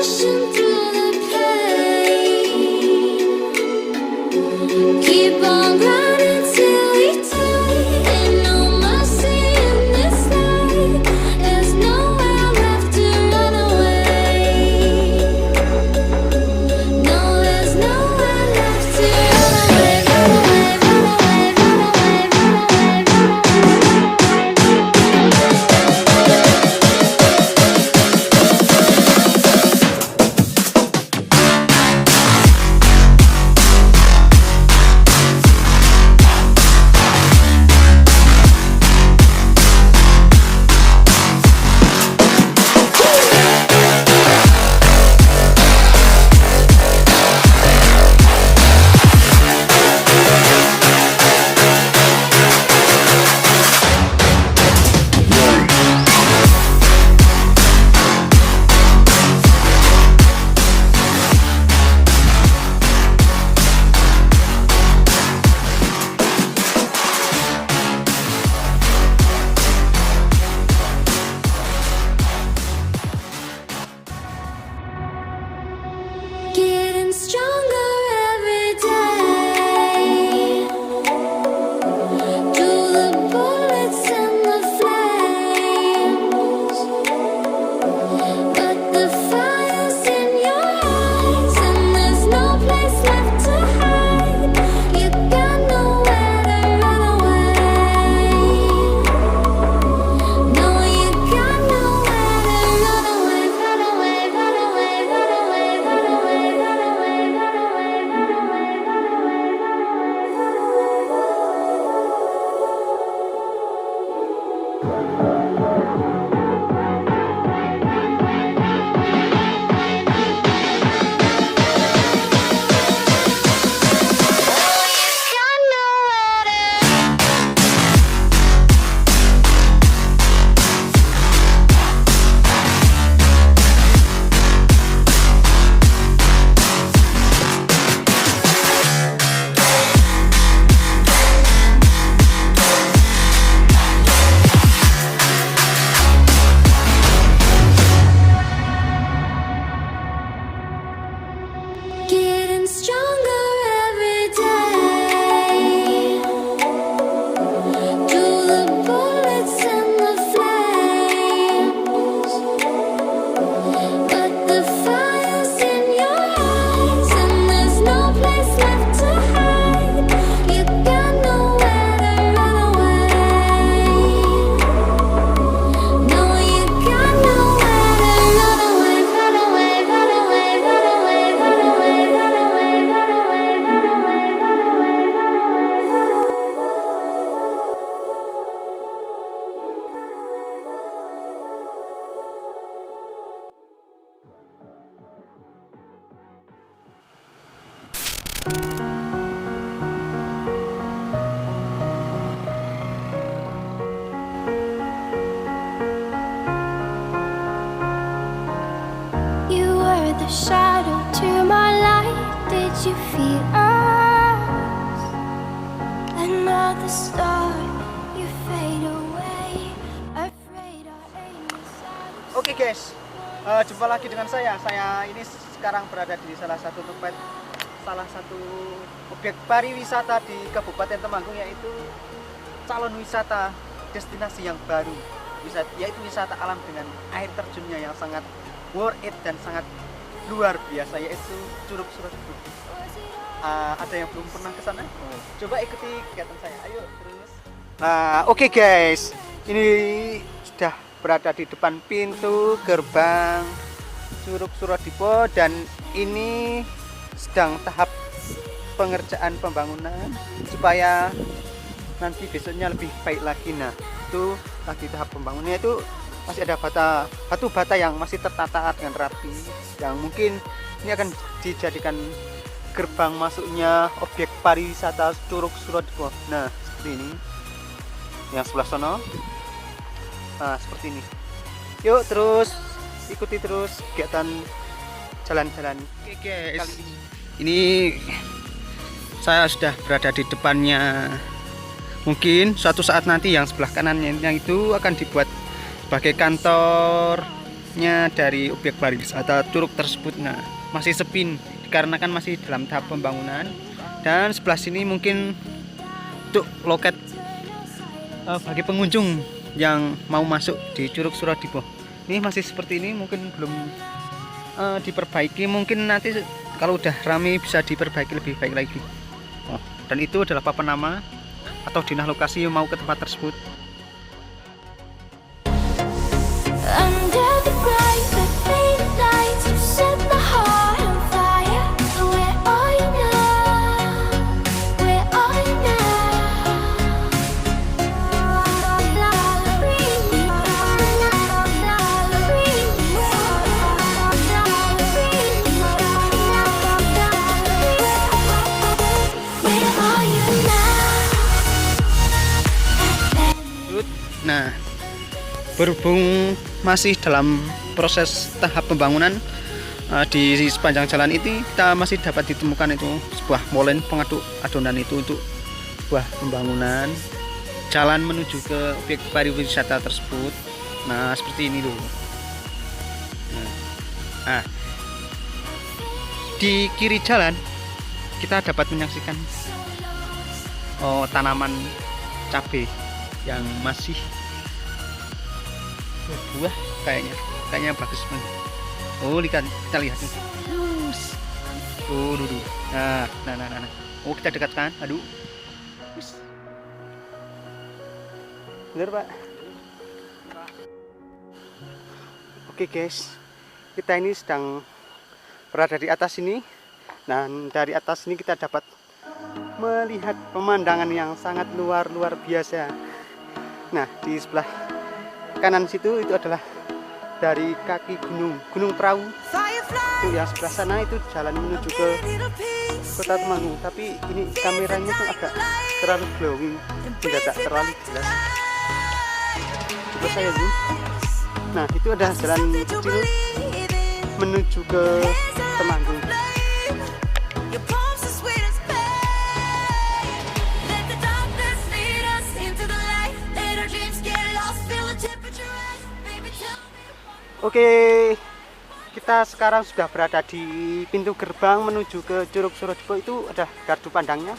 pushing through the pain. Keep on grinding till we die. Ain't no mercy in this life. There's nowhere left to run away. No, there's nowhere left to run away. Run away, run away, run away, run away, run getting stronger every day. Through the bullets and the flames, but the fire's in your eyes, and there's no place left to hide. You got nowhere to run away. No, you got nowhere to run away. Run away, run away, run away, run away, run away, run away, run away, run getting stronger every day. Through the bullets and the flames, but the fire's in your eyes, and there's no place left to hide. You got nowhere to run away. No, you got nowhere to run away. Run away, run away, run away, run away, run away, run away, run away, run away, You were the shadow to my light. Did you feel us? Another star, you fade away. Afraid our aim is out. Oke guys, jumpa lagi dengan saya. Saya ini sekarang berada di salah satu tempat, salah satu objek pariwisata di Kabupaten Temanggung, yaitu calon wisata destinasi yang baru, yaitu wisata alam dengan air terjunnya yang sangat worth it dan sangat luar biasa, yaitu Curug Surat. Ada yang belum pernah ke sana? Coba ikuti kegiatan saya. Ayo terus. Nah, oke guys, ini sudah berada di depan pintu gerbang Curug Suradipo, dan ini sedang tahap pengerjaan pembangunan supaya nanti besoknya lebih baik lagi. Nah, itu lagi tahap pembangunannya, itu masih ada batu bata yang masih tertata dengan rapi, yang mungkin ini akan dijadikan gerbang masuknya objek pariwisata Curug Suradipo. Nah, seperti ini yang sebelah sana. Nah, seperti ini. Yuk terus ikuti terus kegiatan jalan-jalan. Oke guys, ini saya sudah berada di depannya. Mungkin suatu saat nanti yang sebelah kanannya itu akan dibuat sebagai kantor nya dari objek pariwisata Curug tersebut. Nah, masih sepi dikarenakan masih dalam tahap pembangunan. Dan sebelah sini mungkin untuk loket bagi pengunjung yang mau masuk di Curug Suradipo. Ini masih seperti ini, mungkin belum diperbaiki. Mungkin nanti kalau udah rame bisa diperbaiki lebih baik lagi. Dan itu adalah papan nama atau dinah lokasi yang mau ke tempat tersebut. Under the bright red faded lights, you set my heart on fire. Where are you now? Where are you Nah, berhubung masih dalam proses tahap pembangunan, di sepanjang jalan ini kita masih dapat ditemukan itu sebuah molen pengaduk adonan itu untuk sebuah pembangunan jalan menuju ke objek pariwisata tersebut. Nah, seperti ini loh. Nah, di kiri jalan kita dapat menyaksikan tanaman cabai yang masih buah, kayaknya bagus banget. Kita lihat nih. Dulu. Nah. Kita dekatkan. Aduh. Bener, Pak. Oke, guys. Kita ini sedang berada di atas ini. Nah, dari atas ini kita dapat melihat pemandangan yang sangat luar biasa. Nah, di sebelah kanan situ itu adalah dari kaki Gunung Perahu. Itu yang sebelah sana itu jalan menuju ke Kota Temanggung. Tapi ini kameranya tuh agak terlalu glowing, tidak terlalu jelas. Coba saya zoom. Nah, itu ada jalan kecil menuju ke Temanggung. Oke, kita sekarang sudah berada di pintu gerbang menuju ke Curug Suradipo. Itu ada gardu pandangnya,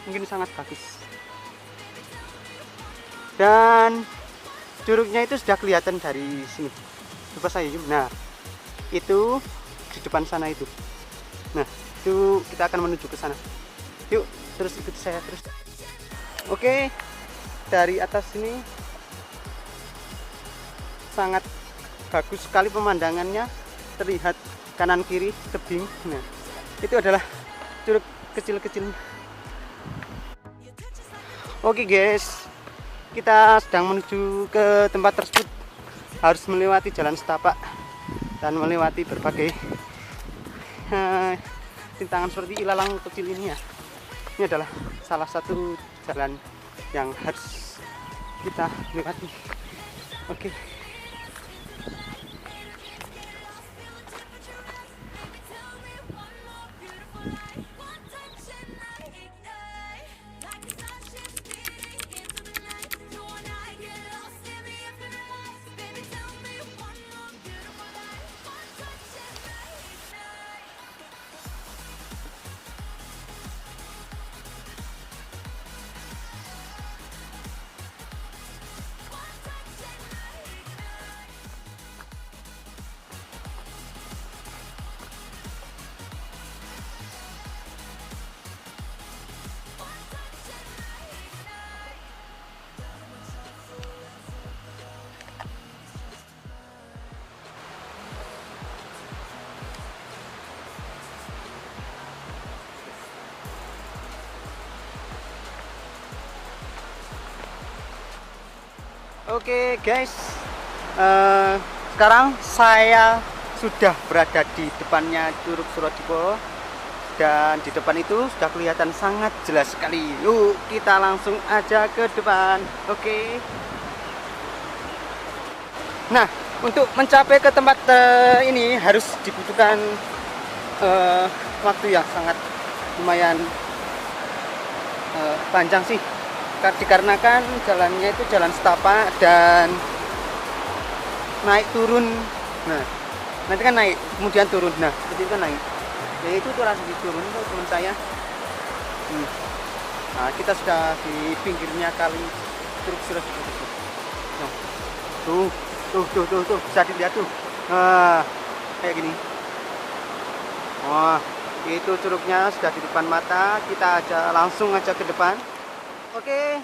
mungkin sangat bagus. Dan curugnya itu sudah kelihatan dari sini. Coba saya zoom. Nah, itu di depan sana itu. Nah, itu kita akan menuju ke sana. Yuk, terus ikuti saya terus. Oke, dari atas sini sangat bagus sekali pemandangannya, terlihat kanan kiri tebing. Nah, itu adalah curug kecil-kecil. Oke, guys, kita sedang menuju ke tempat tersebut. Harus melewati jalan setapak dan melewati berbagai rintangan seperti ilalang kecil ini ya. Ini adalah salah satu jalan yang harus kita lewati. Oke. Oke, guys, sekarang saya sudah berada di depannya Curug Suradipo, dan di depan itu sudah kelihatan sangat jelas sekali. Yuk, kita langsung aja ke depan. Oke. Nah, untuk mencapai ke tempat ini harus dibutuhkan waktu yang sangat lumayan panjang sih. Dikarenakan jalannya itu jalan setapak dan naik turun Nah, nanti kan naik, kemudian turun. Nah, seperti itu kan naik. Ya itu tuh langsung turun tuh teman saya. Nah, kita sudah di pinggirnya kali Curug Sirosuduk. Nah, tuh, bisa dilihat tuh. Nah, kayak gini. Wah, itu curugnya sudah di depan mata. Kita langsung aja ke depan. Oke,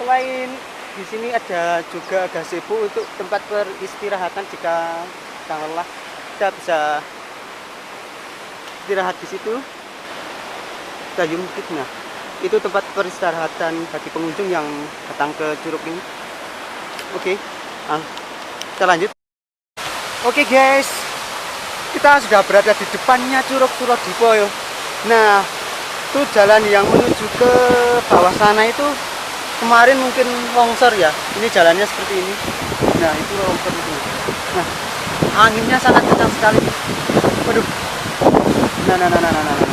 selain di sini ada juga gazebo untuk tempat peristirahatan jika kita lelah. Kita bisa istirahat di situ. Dayung Fitnah. Itu tempat peristirahatan bagi pengunjung yang datang ke curug ini. Oke, kita lanjut. Oke guys, kita sudah berada di depannya Curug Surodipo ya. Nah, itu jalan yang menuju ke bawah sana itu kemarin mungkin longsor ya. Ini jalannya seperti ini. Nah, itu longsor itu. Nah, anginnya sangat kencang sekali. Waduh. Nah.